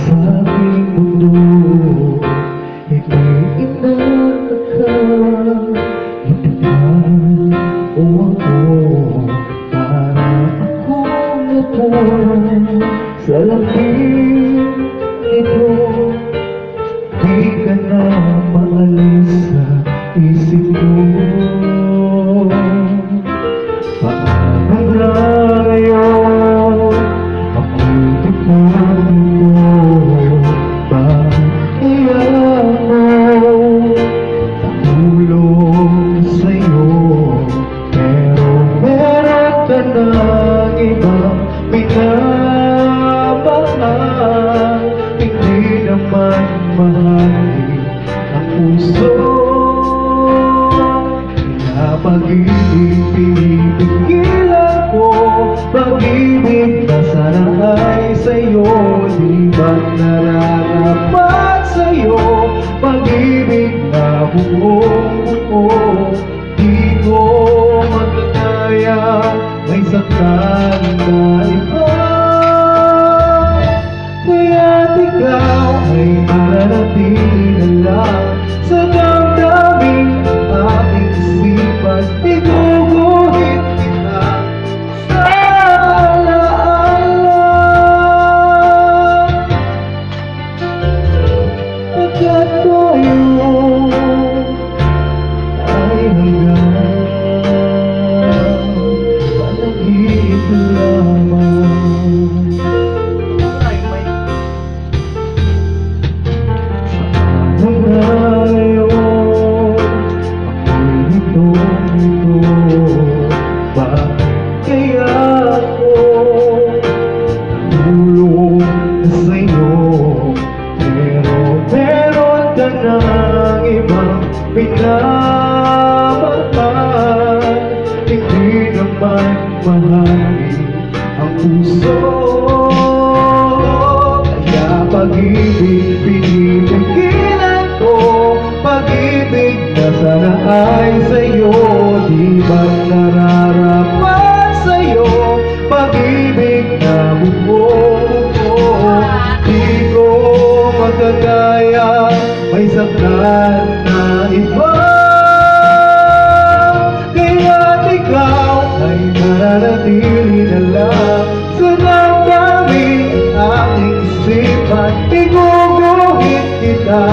sa aking mundo, ika'y inakakal. Ipagpahal mo ako para akong natawag sa langit nito. Di ka na maalis sa isip ko. Paano na ngayon ako'y tutunan mo? Bakit kaya mo tumulong sa'yo? Pero meron ka ng ibang minamahal. Hindi naman mahalin ang puso. Kaya pag-ibig pinipigilan ko, pag-ibig na sana ay sa'yo. Di ba't nararapat sa'yo, pag-ibig na buong-buo. Di ko magkakaya, may saktan na iba. Kaya't ikaw ay mananatili na lang sa damdamin aking isipan. Iguguhit kita sa alaala, pagkat tayo ay hanggang panaginip lamang. Ngayon, ako'y ito. Bakit kaya ako natulong sa'yo? Pero meron ka ng ibang minamahal. Hindi naman mahalin ang puso. Kaya pag-ibig pinipigilan ko, pag-ibig na sana ay sa'yo. Di ba't nararapat sa'yo, pag-ibig na buo-buo. Di ko magkakaya, may saktan na iba. Kaya't ikaw ay mananatili na lang sa damdamin aking isipan. Iguguhit kita